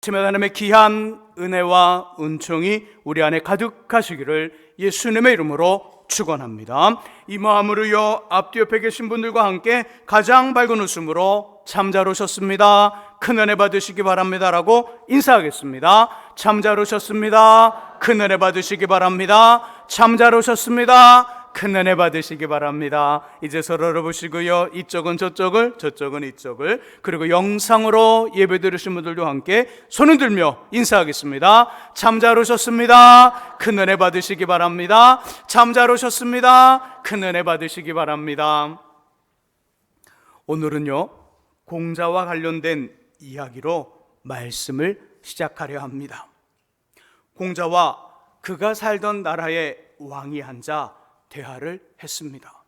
아침에 하나님의 귀한 은혜와 은총이 우리 안에 가득하시기를 예수님의 이름으로 축원합니다. 이 마음으로요, 앞뒤 옆에 계신 분들과 함께 가장 밝은 웃음으로 참 잘 오셨습니다, 큰 은혜 받으시기 바랍니다 라고 인사하겠습니다. 참 잘 오셨습니다, 큰 은혜 받으시기 바랍니다. 참 잘 오셨습니다, 큰 은혜 받으시기 바랍니다. 이제 서로를 보시고요, 이쪽은 저쪽을, 저쪽은 이쪽을, 그리고 영상으로 예배 드리신 분들도 함께 손을 들며 인사하겠습니다. 참 잘 오셨습니다, 큰 은혜 받으시기 바랍니다. 참 잘 오셨습니다, 큰 은혜 받으시기 바랍니다. 오늘은요, 공자와 관련된 이야기로 말씀을 시작하려 합니다. 공자와 그가 살던 나라의 왕이 앉아 대화를 했습니다.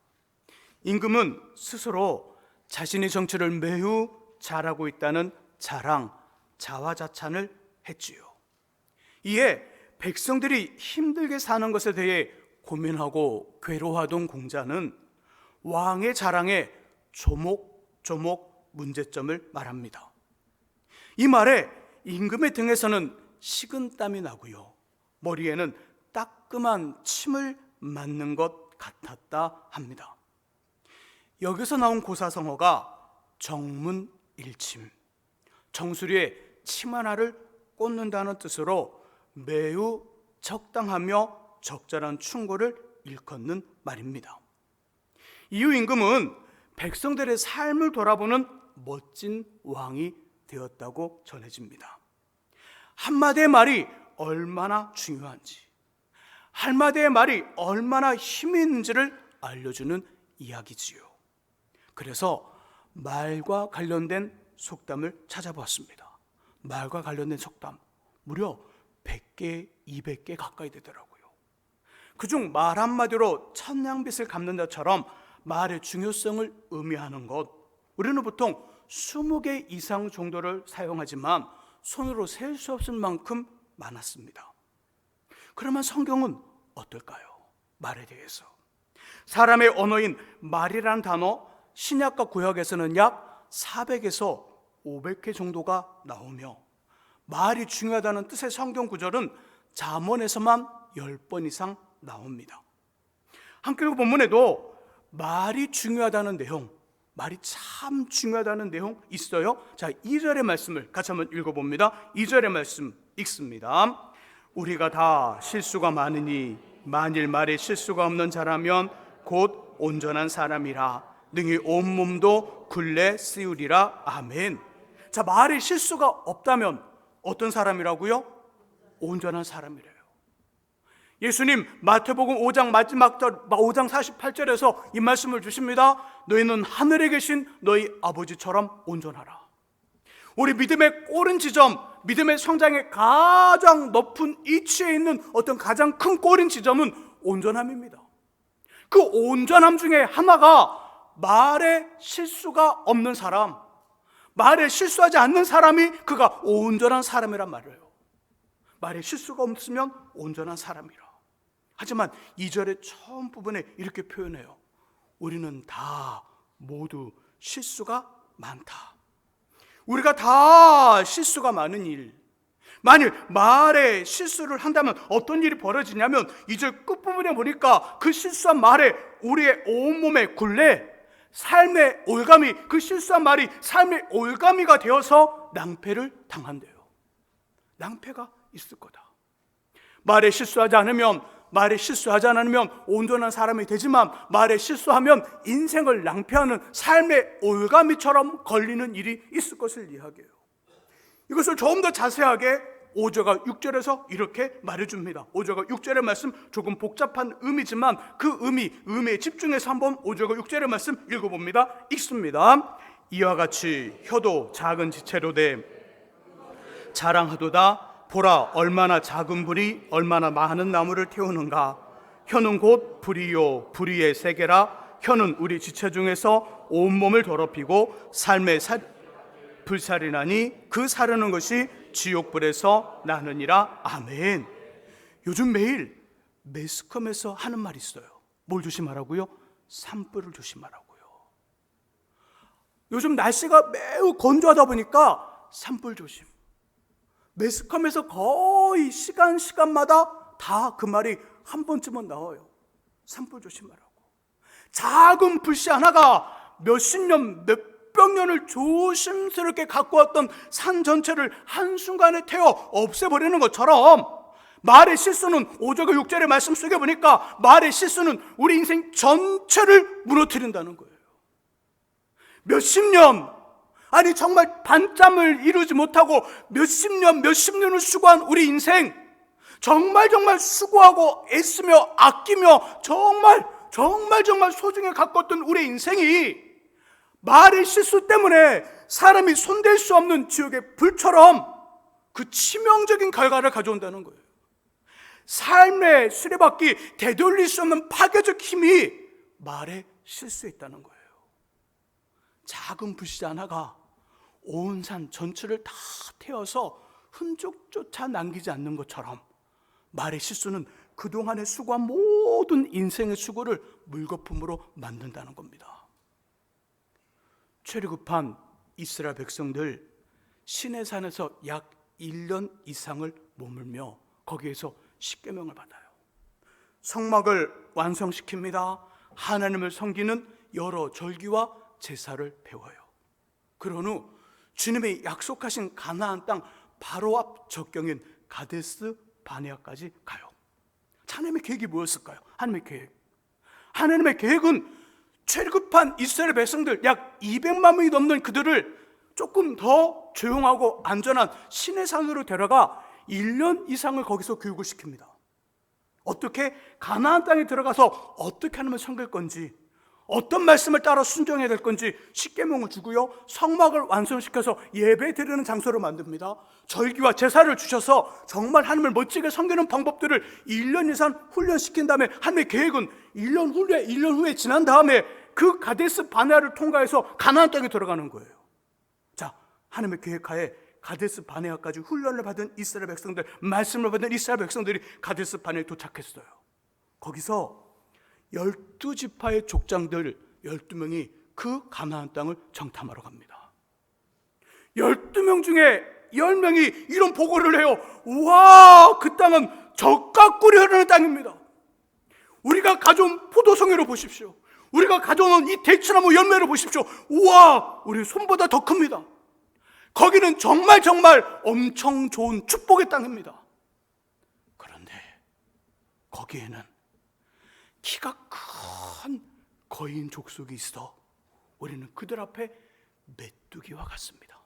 임금은 스스로 자신의 정치를 매우 잘하고 있다는 자랑, 자화자찬을 했지요. 이에 백성들이 힘들게 사는 것에 대해 고민하고 괴로워하던 공자는 왕의 자랑에 조목조목 문제점을 말합니다. 이 말에 임금의 등에서는 식은땀이 나고요, 머리에는 따끔한 침을 맞는 것 같았다 합니다. 여기서 나온 고사성어가 정문일침, 정수리에 침 하나를 꽂는다는 뜻으로 매우 적당하며 적절한 충고를 일컫는 말입니다. 이후 임금은 백성들의 삶을 돌아보는 멋진 왕이 되었다고 전해집니다. 한마디의 말이 얼마나 중요한지, 한마디의 말이 얼마나 힘이 있는지를 알려주는 이야기지요. 그래서 말과 관련된 속담을 찾아보았습니다. 말과 관련된 속담 무려 100개, 200개 가까이 되더라고요. 그중 말 한마디로 천냥빚을 갚는다처럼 말의 중요성을 의미하는 것, 우리는 보통 20개 이상 정도를 사용하지만 손으로 셀 수 없을 만큼 많았습니다. 그러면 성경은 어떨까요? 말에 대해서. 사람의 언어인 말이라는 단어, 신약과 구약에서는 약 400에서 500회 정도가 나오며, 말이 중요하다는 뜻의 성경 구절은 잠언에서만 10번 이상 나옵니다. 한글과 본문에도 말이 중요하다는 내용, 말이 참 중요하다는 내용 있어요. 자, 2절의 말씀을 같이 한번 읽어봅니다. 2절의 말씀 읽습니다. 우리가 다 실수가 많으니 만일 말에 실수가 없는 자라면 곧 온전한 사람이라 능히 온몸도 굴레 씌우리라. 아멘. 자, 말에 실수가 없다면 어떤 사람이라고요? 온전한 사람이래요. 예수님 마태복음 5장 마지막 절 5장 48절에서 이 말씀을 주십니다. 너희는 하늘에 계신 너희 아버지처럼 온전하라. 우리 믿음의 꼬른 지점, 믿음의 성장의 가장 높은 이치에 있는 어떤 가장 큰 꼬린 지점은 온전함입니다. 그 온전함 중에 하나가 말에 실수가 없는 사람, 말에 실수하지 않는 사람이 그가 온전한 사람이란 말이에요. 말에 실수가 없으면 온전한 사람이라. 하지만 2절의 처음 부분에 이렇게 표현해요. 우리는 다 모두 실수가 많다. 우리가 다 실수가 많은 일. 만일 말에 실수를 한다면 어떤 일이 벌어지냐면 2절 끝부분에 보니까 그 실수한 말에 우리의 온몸의 굴레, 삶의 올가미, 그 실수한 말이 삶의 올가미가 되어서 낭패를 당한대요. 낭패가 있을 거다. 말에 실수하지 않으면 온전한 사람이 되지만 말에 실수하면 인생을 낭패하는 삶의 올가미처럼 걸리는 일이 있을 것을 이야기해요. 이것을 조금 더 자세하게 5절과 6절에서 이렇게 말해줍니다. 5절과 6절의 말씀 조금 복잡한 의미지만 그 의미에 집중해서 한번 5절과 6절의 말씀 읽어봅니다. 읽습니다. 이와 같이 혀도 작은 지체로 돼 자랑하도다. 보라, 얼마나 작은 불이 얼마나 많은 나무를 태우는가. 혀는 곧 불이요 불의의 세계라. 혀는 우리 지체 중에서 온몸을 더럽히고 삶의 불살이나니 그 사르는 것이 지옥불에서 나느니라. 아멘. 요즘 매일 매스컴에서 하는 말이 있어요. 뭘 조심하라고요? 산불을 조심하라고요. 요즘 날씨가 매우 건조하다 보니까 산불 조심. 매스컴에서 거의 시간마다 다 그 말이 한 번쯤은 나와요. 산불 조심하라고. 작은 불씨 하나가 몇십 년, 몇백 년을 조심스럽게 갖고 왔던 산 전체를 한순간에 태워 없애버리는 것처럼, 말의 실수는 5절과 6절의 말씀 속에 보니까 말의 실수는 우리 인생 전체를 무너뜨린다는 거예요. 몇십 년, 아니 정말 반짬을 이루지 못하고 몇십 년을 수고한 우리 인생, 정말 수고하고 애쓰며 아끼며 정말 소중히 가꿨던 우리 인생이 말의 실수 때문에 사람이 손댈 수 없는 지옥의 불처럼 그 치명적인 결과를 가져온다는 거예요. 삶의 수레바퀴 되돌릴 수 없는 파괴적 힘이 말의 실수에 있다는 거예요. 작은 불씨 하나가 온 산 전체를 다 태워서 흔적조차 남기지 않는 것처럼 말의 실수는 그동안에 수고한 모든 인생의 수고를 물거품으로 만든다는 겁니다. 출애굽한 이스라엘 백성들, 시내산에서 약 1년 이상을 머물며 거기에서 십계명을 받아요. 성막을 완성시킵니다. 하나님을 섬기는 여러 절기와 제사를 배워요. 그런 후 주님이 약속하신 가나안 땅 바로 앞 적경인 가데스 바네아까지 가요. 하나님의 계획이 뭐였을까요? 하나님의 계획은 출애굽한 이스라엘 백성들 약 200만 명이 넘는 그들을 조금 더 조용하고 안전한 시내산으로 데려가 1년 이상을 거기서 교육을 시킵니다. 어떻게 가나안 땅에 들어가서 어떻게 하나님을 섬길 건지, 어떤 말씀을 따라 순종해야 될 건지 십계명을 주고요, 성막을 완성시켜서 예배 드리는 장소로 만듭니다. 절기와 제사를 주셔서 정말 하나님을 멋지게 섬기는 방법들을 1년 이상 훈련시킨 다음에, 하나님의 계획은 1년 후에 지난 다음에 그 가데스 바네아를 통과해서 가나안 땅에 들어가는 거예요. 자, 하나님의 계획하에 가데스 바네아까지 훈련을 받은 이스라엘 백성들, 말씀을 받은 이스라엘 백성들이 가데스 바네아에 도착했어요. 거기서 12지파의 족장들 12명이 그 가나안 땅을 정탐하러 갑니다. 12명 중에 10명이 이런 보고를 해요. 우와, 그 땅은 젖과 꿀이 흐르는 땅입니다. 우리가 가져온 포도송이를 보십시오. 우리가 가져온 이 대추나무 열매를 보십시오. 우와, 우리 손보다 더 큽니다. 거기는 정말 엄청 좋은 축복의 땅입니다. 그런데 거기에는 키가 큰 거인 족속이 있어 우리는 그들 앞에 메뚜기와 같습니다.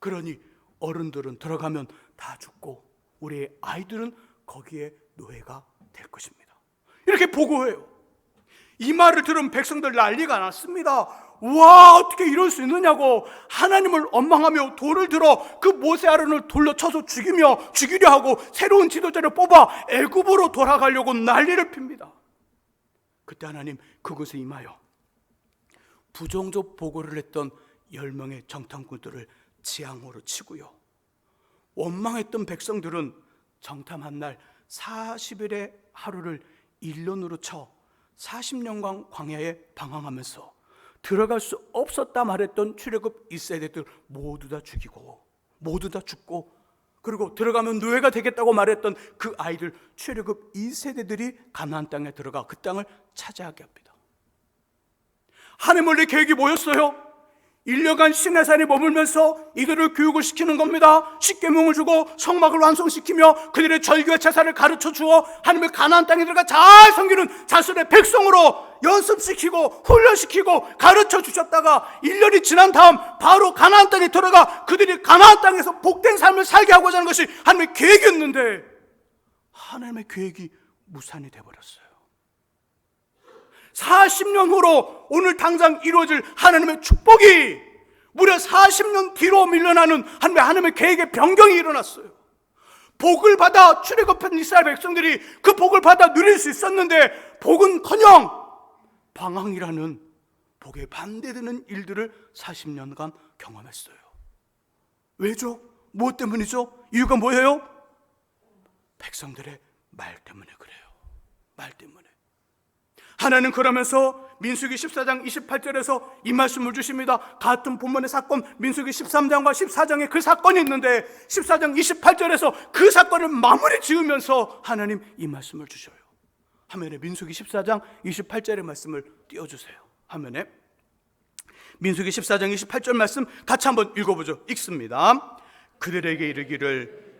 그러니 어른들은 들어가면 다 죽고 우리의 아이들은 거기에 노예가 될 것입니다. 이렇게 보고해요. 이 말을 들은 백성들 난리가 났습니다. 와, 어떻게 이럴 수 있느냐고 하나님을 원망하며 돌을 들어 그 모세 아론을 돌로 쳐서 죽이려 하고 새로운 지도자를 뽑아 애굽으로 돌아가려고 난리를 핍니다. 그때 하나님 그곳에 임하여 부정적 보고를 했던 10명의 정탐꾼들을 지향으로 치고요, 원망했던 백성들은 정탐한 날 40일의 하루를 1년으로 쳐 40년간 광야에 방황하면서 들어갈 수 없었다 말했던 출애굽 1세대들 모두 다 죽이고 모두 다 죽고, 그리고 들어가면 노예가 되겠다고 말했던 그 아이들 출애굽 2세대들이 가나안 땅에 들어가 그 땅을 차지하게 합니다. 하나님 원래 계획이 뭐였어요? 1년간 시내산에 머물면서 이들을 교육을 시키는 겁니다. 십계명을 주고 성막을 완성시키며 그들의 절기와 제사를 가르쳐 주어 하나님의 가나안 땅에 들어가 잘 섬기는 자신의 백성으로 연습시키고 훈련시키고 가르쳐 주셨다가 1년이 지난 다음 바로 가나안 땅에 들어가 그들이 가나안 땅에서 복된 삶을 살게 하고자 하는 것이 하나님의 계획이었는데 하나님의 계획이 무산이 되어버렸어요. 40년 후로 오늘 당장 이루어질 하나님의 축복이 무려 40년 뒤로 밀려나는 하나님의 계획의 변경이 일어났어요. 복을 받아 출애굽한 이스라엘 백성들이 그 복을 받아 누릴 수 있었는데 복은커녕 방황이라는 복에 반대되는 일들을 40년간 경험했어요. 왜죠? 무엇 때문이죠? 이유가 뭐예요? 백성들의 말 때문에 그래요. 말 때문에. 하나는 그러면서 민수기 14장 28절에서 이 말씀을 주십니다. 같은 본문의 사건, 민수기 13장과 14장에 그 사건이 있는데 14장 28절에서 그 사건을 마무리 지으면서 하나님 이 말씀을 주셔요. 화면에 민수기 14장 28절의 말씀을 띄워주세요. 화면에 민수기 14장 28절 말씀 같이 한번 읽어보죠. 읽습니다. 그들에게 이르기를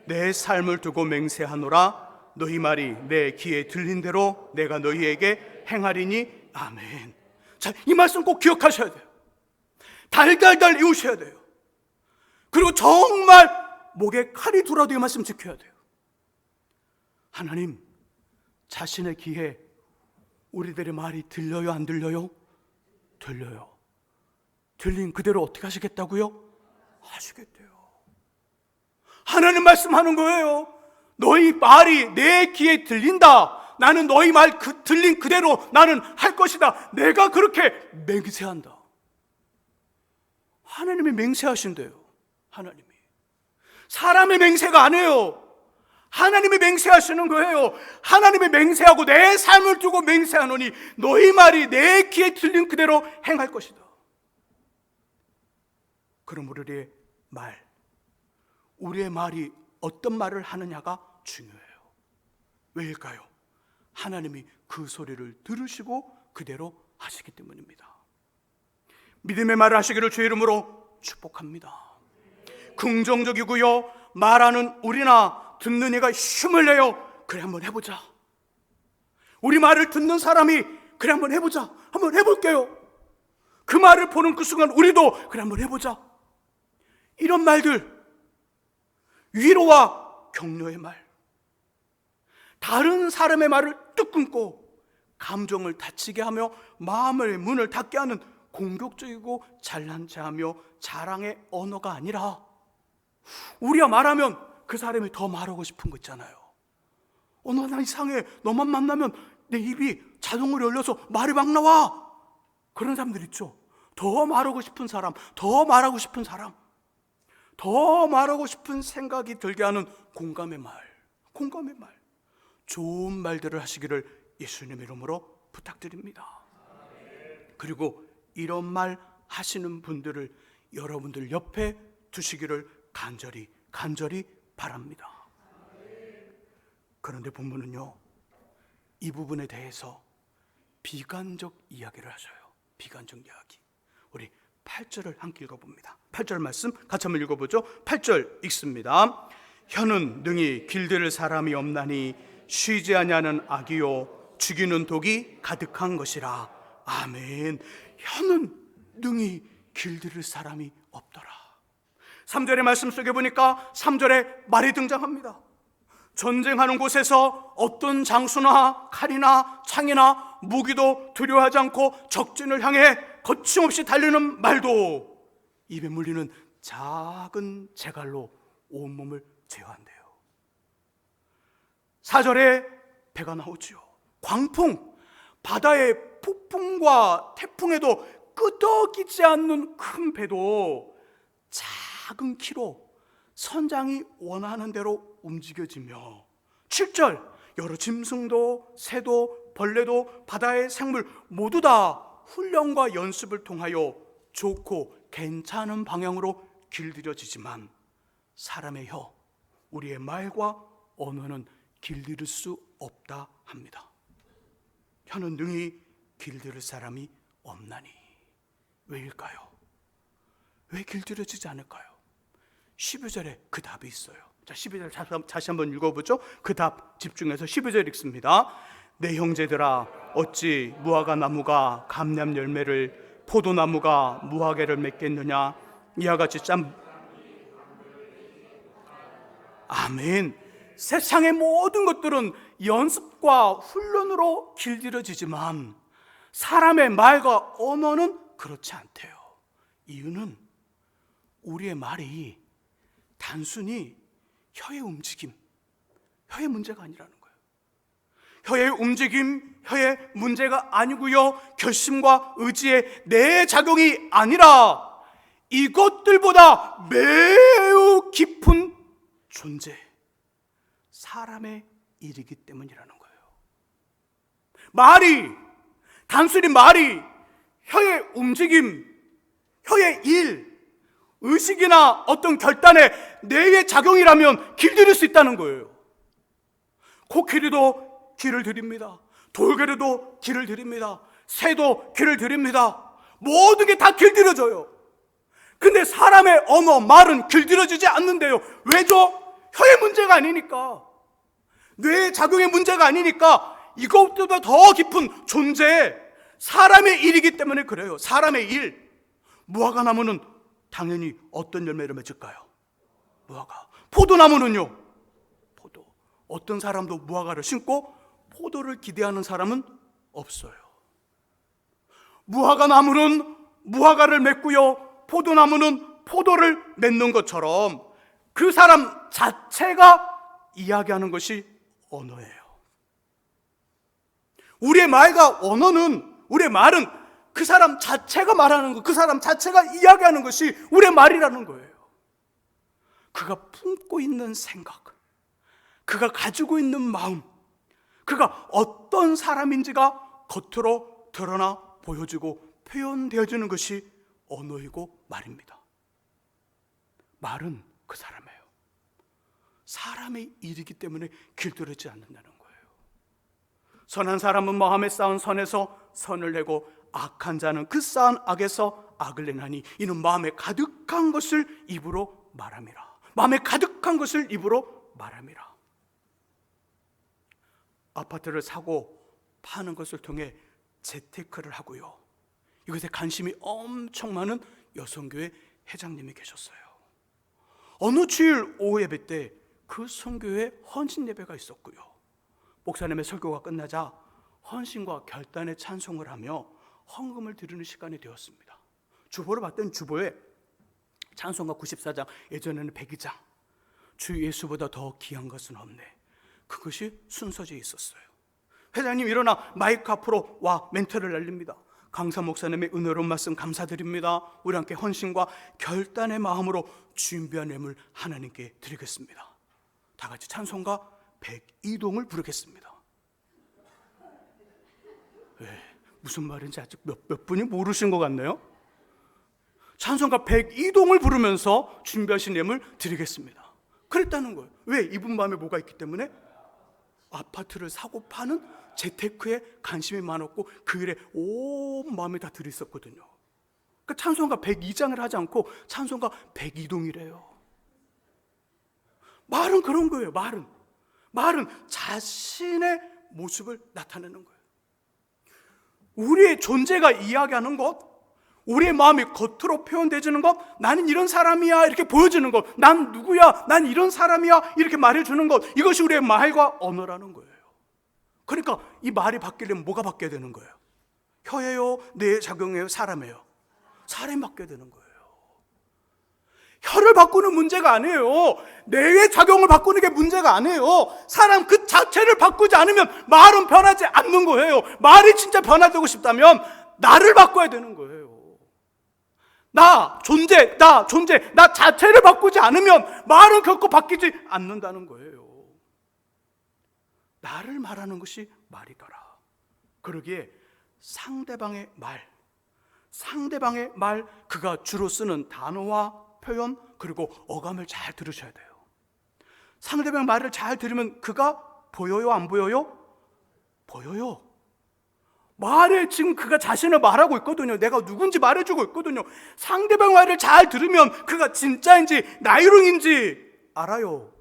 내 삶을 두고 맹세하노라. 너희 말이 내 귀에 들린 대로 내가 너희에게 행하리니. 아멘. 자, 이 말씀 꼭 기억하셔야 돼요. 달달달 외우셔야 돼요. 그리고 정말 목에 칼이 들어도 이 말씀 지켜야 돼요. 하나님, 자신의 귀에 우리들의 말이 들려요, 안 들려요? 들려요. 들린 그대로 어떻게 하시겠다고요? 하시겠대요. 하나님 말씀하는 거예요. 너희 말이 내 귀에 들린다. 나는 너희 말 들린 그대로 나는 할 것이다. 내가 그렇게 맹세한다. 하나님이 맹세하신대요. 하나님이. 사람의 맹세가 아니에요. 하나님이 맹세하시는 거예요. 하나님이 맹세하고 내 삶을 두고 맹세하노니 너희 말이 내 귀에 들린 그대로 행할 것이다. 그럼 우리의 말이 어떤 말을 하느냐가 중요해요. 왜일까요? 하나님이 그 소리를 들으시고 그대로 하시기 때문입니다. 믿음의 말을 하시기를 주의 이름으로 축복합니다. 긍정적이고요, 말하는 우리나 듣는 이가 힘을 내요. 그래, 한번 해보자. 우리 말을 듣는 사람이 그래, 한번 해보자. 한번 해볼게요. 그 말을 보는 그 순간 우리도 그래, 한번 해보자. 이런 말들, 위로와 격려의 말, 다른 사람의 말을 뚝 끊고 감정을 다치게 하며 마음의 문을 닫게 하는 공격적이고 잘난 체하며 자랑의 언어가 아니라, 우리가 말하면 그 사람이 더 말하고 싶은 거 있잖아요. 나 이상해. 너만 만나면 내 입이 자동으로 열려서 말이 막 나와. 그런 사람들 있죠. 더 말하고 싶은 사람, 더 말하고 싶은 사람, 더 말하고 싶은 생각이 들게 하는 공감의 말, 좋은 말들을 하시기를 예수님 이름으로 부탁드립니다. 그리고 이런 말 하시는 분들을 여러분들 옆에 두시기를 간절히 바랍니다. 그런데 본문은요, 이 부분에 대해서 비관적 이야기를 하셔요. 비관적 이야기. 우리 8절을 함께 읽어봅니다. 8절 말씀 같이 한번 읽어보죠. 8절 읽습니다. 혀는 능히 길들일 사람이 없나니 쉬지 아니하는 악이요 죽이는 독이 가득한 것이라. 아멘. 혀는 능히 길들일 사람이 없더라. 3절의 말씀 속에 보니까 3절에 말이 등장합니다. 전쟁하는 곳에서 어떤 장수나 칼이나 창이나 무기도 두려워하지 않고 적진을 향해 거침없이 달리는 말도 입에 물리는 작은 재갈로 온몸을 제어한대요. 4절에 배가 나오지요. 광풍, 바다의 폭풍과 태풍에도 끄덕이지 않는 큰 배도 작은 키로 선장이 원하는 대로 움직여지며, 7절, 여러 짐승도 새도 벌레도 바다의 생물 모두 다 훈련과 연습을 통하여 좋고 괜찮은 방향으로 길들여지지만 사람의 혀, 우리의 말과 언어는 길들일 수 없다 합니다. 혀는 능히 길들일 사람이 없나니. 왜일까요? 왜 길들여지지 않을까요? 12절에 그 답이 있어요. 자, 12절 다시 한번 읽어보죠. 그 답 집중해서 12절 읽습니다. 내 형제들아, 어찌 무화과 나무가 감람 열매를, 포도나무가 무화과를 맺겠느냐. 이와 같이 아멘. 세상의 모든 것들은 연습과 훈련으로 길들여지지만 사람의 말과 언어는 그렇지 않대요. 이유는 우리의 말이 단순히 혀의 움직임, 혀의 문제가 아니라는 거예요. 혀의 움직임, 혀의 문제가 아니고요, 결심과 의지의 내 작용이 아니라 이것들보다 매우 깊은 존재, 사람의 일이기 때문이라는 거예요. 말이 단순히 말이 혀의 움직임, 혀의 일, 의식이나 어떤 결단에 뇌의 작용이라면 길들일 수 있다는 거예요. 코끼리도 길을 들입니다. 돌고래도 길을 들입니다. 새도 길을 들입니다. 모든 게 다 길들여져요. 근데 사람의 언어, 말은 길들여지지 않는데요. 왜죠? 혀의 문제가 아니니까, 뇌의 작용의 문제가 아니니까, 이것보다 더 깊은 존재, 사람의 일이기 때문에 그래요. 사람의 일. 무화과 나무는 당연히 어떤 열매를 맺을까요? 무화과. 포도나무는요? 포도. 어떤 사람도 무화과를 심고 포도를 기대하는 사람은 없어요. 무화과 나무는 무화과를 맺고요, 포도나무는 포도를 맺는 것처럼 그 사람 자체가 이야기하는 것이 언어예요. 우리의 말과 언어는, 우리의 말은 그 사람 자체가 말하는 것, 그 사람 자체가 이야기하는 것이 우리의 말이라는 거예요. 그가 품고 있는 생각, 그가 가지고 있는 마음, 그가 어떤 사람인지가 겉으로 드러나 보여지고 표현되어지는 것이 언어이고 말입니다. 말은 그 사람이에요. 사람의 일이기 때문에 길들여지지 않는다는 거예요. 선한 사람은 마음에 쌓은 선에서 선을 내고 악한 자는 그 쌓은 악에서 악을 내나니 이는 마음에 가득한 것을 입으로 말함이라. 마음에 가득한 것을 입으로 말함이라. 아파트를 사고 파는 것을 통해 재테크를 하고요, 이것에 관심이 엄청 많은 여성교회 회장님이 계셨어요. 어느 주일 오후 예배 때 그 선교회에 헌신 예배가 있었고요, 목사님의 설교가 끝나자 헌신과 결단의 찬송을 하며 헌금을 드리는 시간이 되었습니다. 주보를 봤더니 주보에 찬송가 94장, 예전에는 102장, 주 예수보다 더 귀한 것은 없네, 그것이 순서지에 있었어요. 회장님 일어나 마이크 앞으로 와 멘트를 날립니다. 강사 목사님의 은혜로운 말씀 감사드립니다. 우리 함께 헌신과 결단의 마음으로 준비한 예물 하나님께 드리겠습니다. 다 같이 찬송가 102동을 부르겠습니다. 무슨 말인지 아직 몇 분이 모르신 것 같네요. 찬송가 102동을 부르면서 준비하신 예물 드리겠습니다. 그랬다는 거예요. 왜? 이분 마음에 뭐가 있기 때문에? 아파트를 사고 파는 재테크에 관심이 많았고 그 일에 온 마음이 다 들어있었거든요. 그러니까 찬송가 102장을 하지 않고 찬송가 102동이래요. 말은 그런 거예요. 말은 자신의 모습을 나타내는 거예요. 우리의 존재가 이야기하는 것, 우리의 마음이 겉으로 표현되지는 것, 나는 이런 사람이야 이렇게 보여주는 것, 난 누구야, 난 이런 사람이야 이렇게 말해주는 것, 이것이 우리의 말과 언어라는 거예요. 그러니까 이 말이 바뀌려면 뭐가 바뀌어야 되는 거예요? 혀예요? 뇌의 작용이에요? 사람이에요? 사람이 바뀌어야 되는 거예요. 혀를 바꾸는 문제가 아니에요. 뇌의 작용을 바꾸는 게 문제가 아니에요. 사람 그 자체를 바꾸지 않으면 말은 변하지 않는 거예요. 말이 진짜 변화되고 싶다면 나를 바꿔야 되는 거예요. 나 존재, 나 자체를 바꾸지 않으면 말은 결코 바뀌지 않는다는 거예요. 나를 말하는 것이 말이더라. 그러기에 상대방의 말, 그가 주로 쓰는 단어와 표현 그리고 어감을 잘 들으셔야 돼요. 상대방 말을 잘 들으면 그가 보여요, 안 보여요? 보여요. 말에 지금 그가 자신을 말하고 있거든요. 내가 누군지 말해주고 있거든요. 상대방 말을 잘 들으면 그가 진짜인지 나이롱인지 알아요.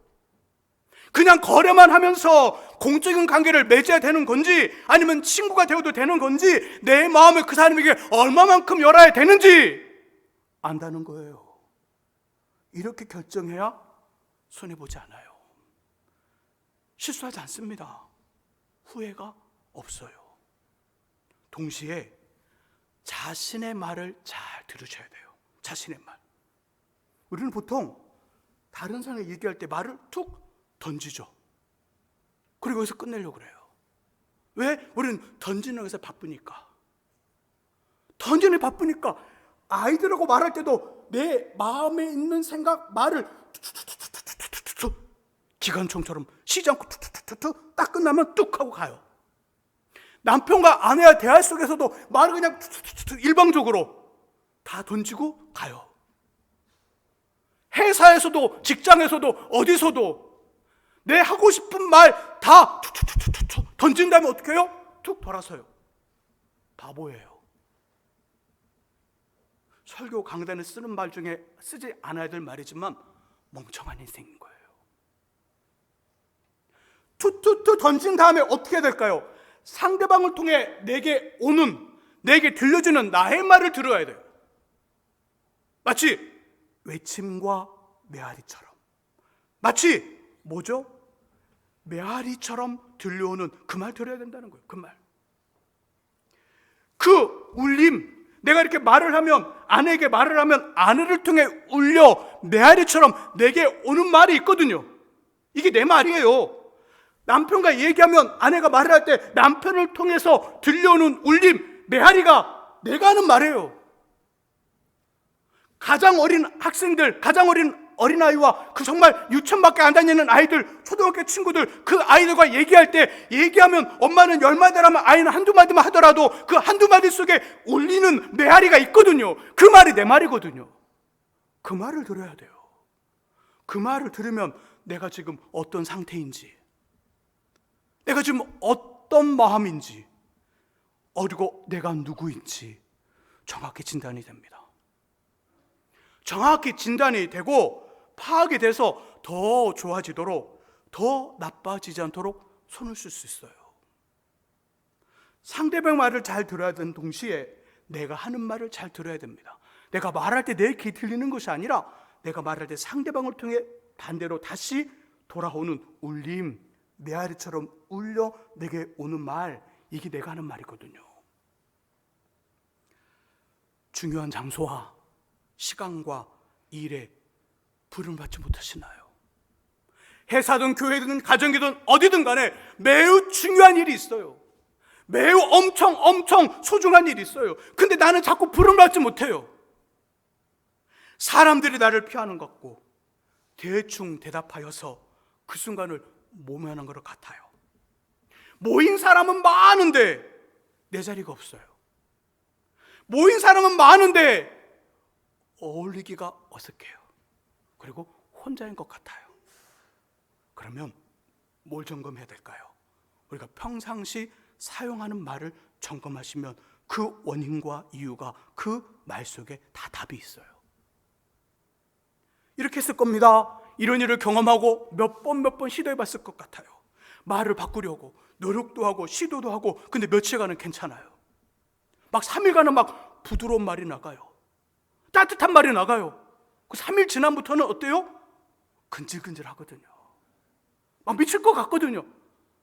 그냥 거래만 하면서 공적인 관계를 맺어야 되는 건지 아니면 친구가 되어도 되는 건지 내 마음에 그 사람에게 얼마만큼 열어야 되는지 안다는 거예요. 이렇게 결정해야 손해보지 않아요. 실수하지 않습니다. 후회가 없어요. 동시에 자신의 말을 잘 들으셔야 돼요. 자신의 말. 우리는 보통 다른 사람이 얘기할 때 말을 툭 던지죠. 그리고 여기서 끝내려고 그래요. 왜? 우리는 던지는 것에 바쁘니까. 던지는 바쁘니까 아이들하고 말할 때도 내 마음에 있는 생각, 말을 기관총처럼 쉬지 않고 툭툭툭툭 딱 끝나면 뚝 하고 가요. 남편과 아내와 대화 속에서도 말을 그냥 일방적으로 다 던지고 가요. 회사에서도 직장에서도 어디서도 내 하고 싶은 말 다 던진 다음에 어떻게 해요? 툭 돌아서요. 바보예요. 설교 강단에 쓰는 말 중에 쓰지 않아야 될 말이지만 멍청한 인생인 거예요. 툭툭툭 던진 다음에 어떻게 될까요? 상대방을 통해 내게 들려주는 나의 말을 들어야 돼요. 마치 외침과 메아리처럼. 마치 뭐죠? 메아리처럼 들려오는 그 말 들어야 된다는 거예요. 그 말. 그 울림, 내가 이렇게 말을 하면, 아내에게 말을 하면 아내를 통해 울려 메아리처럼 내게 오는 말이 있거든요. 이게 내 말이에요. 남편과 얘기하면 아내가 말을 할 때 남편을 통해서 들려오는 울림, 메아리가 내가 하는 말이에요. 가장 어린 학생들, 가장 어린 어린아이와 그 정말 유치원밖에 안 다니는 아이들, 초등학교 친구들, 그 아이들과 얘기할 때, 얘기하면 엄마는 10마디를 하면 아이는 한두 마디만 하더라도 그 한두 마디 속에 울리는 메아리가 있거든요. 그 말이 내 말이거든요. 그 말을 들어야 돼요. 그 말을 들으면 내가 지금 어떤 상태인지, 내가 지금 어떤 마음인지, 그리고 내가 누구인지 정확히 진단이 됩니다. 정확히 진단이 되고 파악이 돼서 더 좋아지도록, 더 나빠지지 않도록 손을 쓸 수 있어요. 상대방 말을 잘 들어야 되는 동시에 내가 하는 말을 잘 들어야 됩니다. 내가 말할 때 내 귀에 들리는 것이 아니라 내가 말할 때 상대방을 통해 반대로 다시 돌아오는 울림, 메아리처럼 울려 내게 오는 말, 이게 내가 하는 말이거든요. 중요한 장소와 시간과 일에 부름을 받지 못하시나요? 회사든 교회든 가정이든 어디든 간에 매우 중요한 일이 있어요. 매우 엄청 소중한 일이 있어요. 근데 나는 자꾸 부름을 받지 못해요. 사람들이 나를 피하는 것 같고 대충 대답하여서 그 순간을 모면한 것 같아요. 모인 사람은 많은데 내 자리가 없어요. 모인 사람은 많은데 어울리기가 어색해요. 그리고 혼자인 것 같아요. 그러면 뭘 점검해야 될까요? 우리가 평상시 사용하는 말을 점검하시면 그 원인과 이유가 그 말 속에 다 답이 있어요. 이렇게 했을 겁니다. 이런 일을 경험하고 몇 번 시도해봤을 것 같아요. 말을 바꾸려고 노력도 하고 시도도 하고, 근데 며칠간은 괜찮아요. 막 3일간은 막 부드러운 말이 나가요. 따뜻한 말이 나가요. 그 3일 지난부터는 어때요? 근질근질 하거든요. 막 미칠 것 같거든요.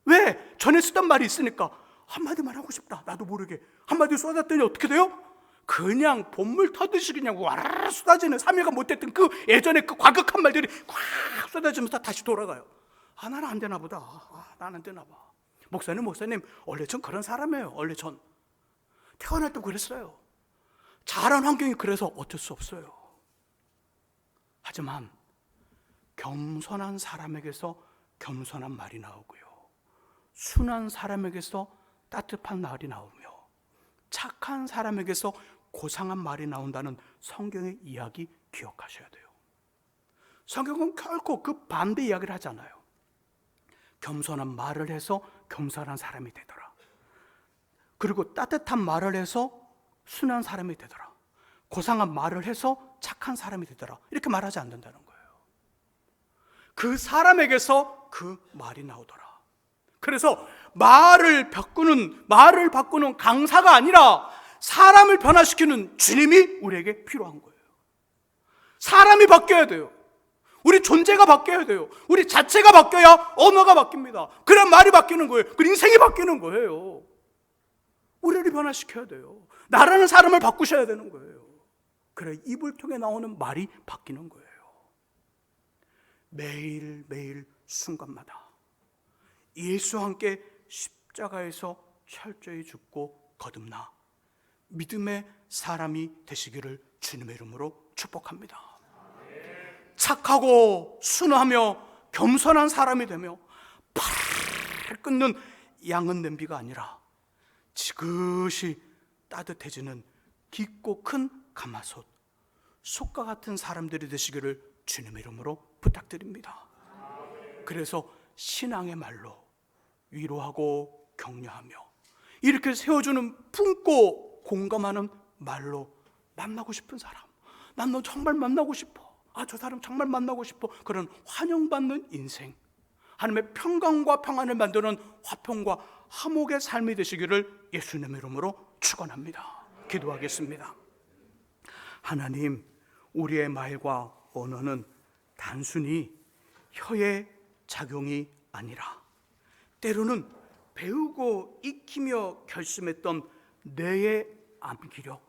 왜? 전에 쓰던 말이 있으니까 한마디만 하고 싶다. 나도 모르게 한마디 쏟았더니 어떻게 돼요? 그냥 봇물 터듯이 그냥 와라라 쏟아지는, 3일간 못했던 그 예전에 그 과격한 말들이 꽉 쏟아지면서 다시 돌아가요. 나는 안 되나 보다. 나는 안 되나 봐. 목사님 원래 전 그런 사람이에요. 원래 전 태어날 때 그랬어요. 자란 환경이 그래서 어쩔 수 없어요. 하지만 겸손한 사람에게서 겸손한 말이 나오고요, 순한 사람에게서 따뜻한 말이 나오며 착한 사람에게서 고상한 말이 나온다는 성경의 이야기 기억하셔야 돼요. 성경은 결코 그 반대 이야기를 하잖아요. 겸손한 말을 해서 겸손한 사람이 되더라. 그리고 따뜻한 말을 해서 순한 사람이 되더라. 고상한 말을 해서 착한 사람이 되더라. 이렇게 말하지 않는다는 거예요. 그 사람에게서 그 말이 나오더라. 그래서 말을 바꾸는 강사가 아니라 사람을 변화시키는 주님이 우리에게 필요한 거예요. 사람이 바뀌어야 돼요. 우리 존재가 바뀌어야 돼요. 우리 자체가 바뀌어야 언어가 바뀝니다. 그래야 말이 바뀌는 거예요. 그 인생이 바뀌는 거예요. 우리를 변화시켜야 돼요. 나라는 사람을 바꾸셔야 되는 거예요. 그래 입을 통해 나오는 말이 바뀌는 거예요. 매일매일 순간마다 예수와 함께 십자가에서 철저히 죽고 거듭나 믿음의 사람이 되시기를 주님의 이름으로 축복합니다. 착하고 순하며 겸손한 사람이 되며 팔 끓는 양은 냄비가 아니라 지그시 따뜻해지는 깊고 큰 가마솥, 솥과 같은 사람들이 되시기를 주님의 이름으로 부탁드립니다. 그래서 신앙의 말로 위로하고 격려하며 이렇게 세워주는 품고 공감하는 말로 만나고 싶은 사람, 난 너 정말 만나고 싶어, 저 사람 정말 만나고 싶어, 그런 환영받는 인생, 하나님의 평강과 평안을 만드는 화평과 화목의 삶이 되시기를 예수님의 이름으로 축원합니다. 기도하겠습니다. 하나님, 우리의 말과 언어는 단순히 혀의 작용이 아니라 때로는 배우고 익히며 결심했던 뇌의 암기력,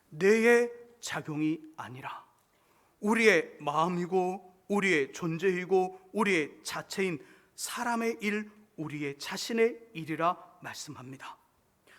뇌의 작용이 아니라 우리의 마음이고 우리의 존재이고 우리의 자체인 사람의 일, 우리의 자신의 일이라 말씀합니다.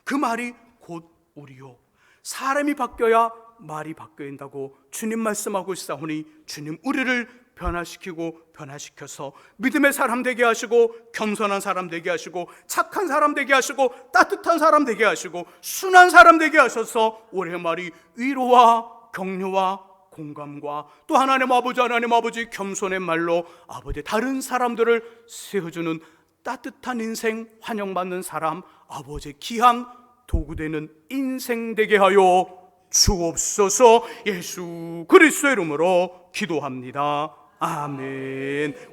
그 말이 곧 우리요, 사람이 바뀌어야 말이 바뀐다고 주님 말씀하고 있사오니 주님 우리를 변화시키고 변화시켜서 믿음의 사람 되게 하시고 겸손한 사람 되게 하시고 착한 사람 되게 하시고 따뜻한 사람 되게 하시고 순한 사람 되게 하셔서 우리의 말이 위로와 격려와 공감과 또 하나님 아버지 겸손의 말로 아버지 다른 사람들을 세워주는 따뜻한 인생, 환영받는 사람, 아버지 귀한 도구되는 인생 되게 하여 주옵소서. 예수 그리스도의 이름으로 기도합니다. 아멘.